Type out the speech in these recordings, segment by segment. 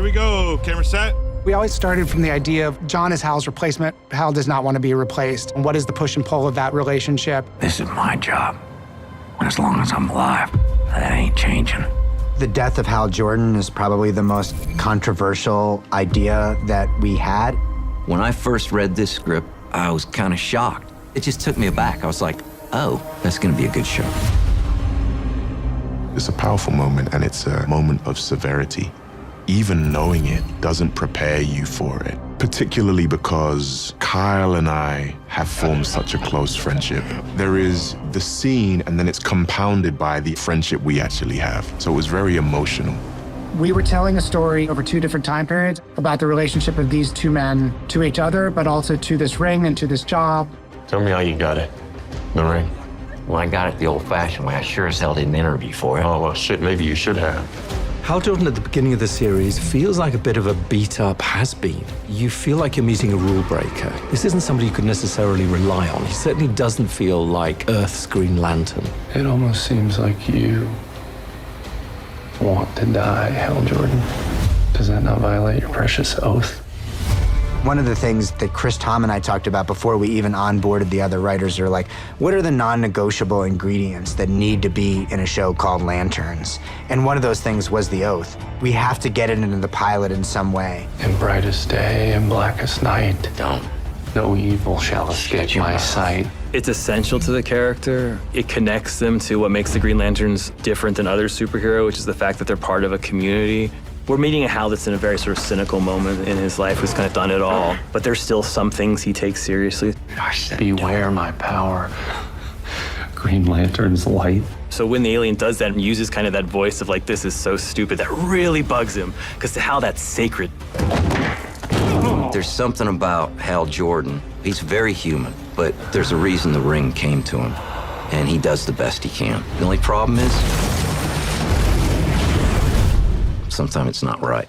Here we go. Camera set. We always started from the idea of John is Hal's replacement. Hal does not want to be replaced. And what is the push and pull of that relationship? This is my job. And as long as I'm alive, that ain't changing. The death of Hal Jordan is probably the most controversial idea that we had. When I first read this script, I was kind of shocked. It just took me aback. I was like, oh, that's gonna be a good show. It's a powerful moment, and it's a moment of severity. Even knowing it doesn't prepare you for it, particularly because Kyle and I have formed such a close friendship. There is the scene, and then it's compounded by the friendship we actually have. So it was very emotional. We were telling a story over 2 different time periods about the relationship of these 2 men to each other, but also to this ring and to this job. Tell me how you got it. The ring. Well, I got it the old-fashioned way. I sure as hell didn't interview for it. Oh, well, shit, maybe you should have. Hal Jordan at the beginning of the series feels like a bit of a beat-up has-been. You feel like you're meeting a rule breaker. This isn't somebody you could necessarily rely on. He certainly doesn't feel like Earth's Green Lantern. It almost seems like you want to die, Hal Jordan. Does that not violate your precious oath? One of the things that Chris, Tom, and I talked about before we even onboarded the other writers are like, what are the non-negotiable ingredients that need to be in a show called Lanterns? And one of those things was the oath. We have to get it into the pilot in some way. In brightest day and blackest night, Don't. no evil shall escape my sight. It's essential to the character. It connects them to what makes the Green Lanterns different than other superheroes, which is the fact that they're part of a community. We're meeting a Hal that's in a very sort of cynical moment in his life, who's kind of done it all, but there's still some things he takes seriously. Beware my power. Green Lantern's light. So when the alien does that and uses kind of that voice of like, this is so stupid, that really bugs him, because to Hal, that's sacred. There's something about Hal Jordan. He's very human, but there's a reason the ring came to him, and he does the best he can. The only problem is, sometimes it's not right.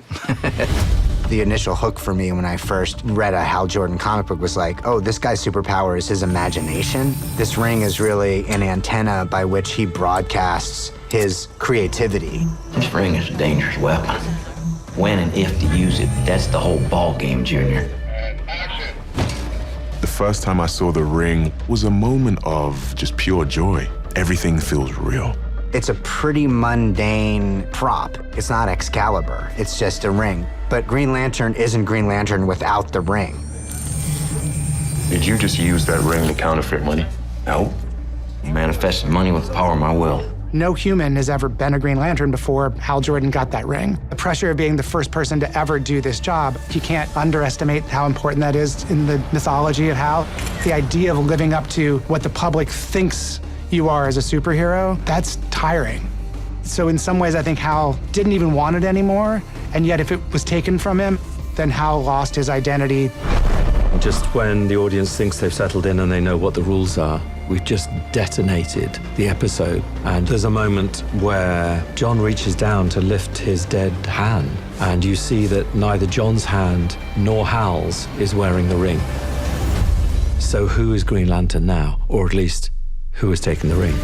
The initial hook for me when I first read a Hal Jordan comic book was like, oh, this guy's superpower is his imagination. This ring is really an antenna by which he broadcasts his creativity. This ring is a dangerous weapon. When and if to use it, that's the whole ball game, Junior. The first time I saw the ring was a moment of just pure joy. Everything feels real. It's a pretty mundane prop. It's not Excalibur, it's just a ring. But Green Lantern isn't Green Lantern without the ring. Did you just use that ring to counterfeit money? No. I manifested money with the power of my will. No human has ever been a Green Lantern before Hal Jordan got that ring. The pressure of being the first person to ever do this job, you can't underestimate how important that is in the mythology of Hal. The idea of living up to what the public thinks you are as a superhero, that's tiring. So in some ways, I think Hal didn't even want it anymore, and yet if it was taken from him, then Hal lost his identity. Just when the audience thinks they've settled in and they know what the rules are, we've just detonated the episode. And there's a moment where John reaches down to lift his dead hand, and you see that neither John's hand nor Hal's is wearing the ring. So who is Green Lantern now? Or at least, who has taken the ring?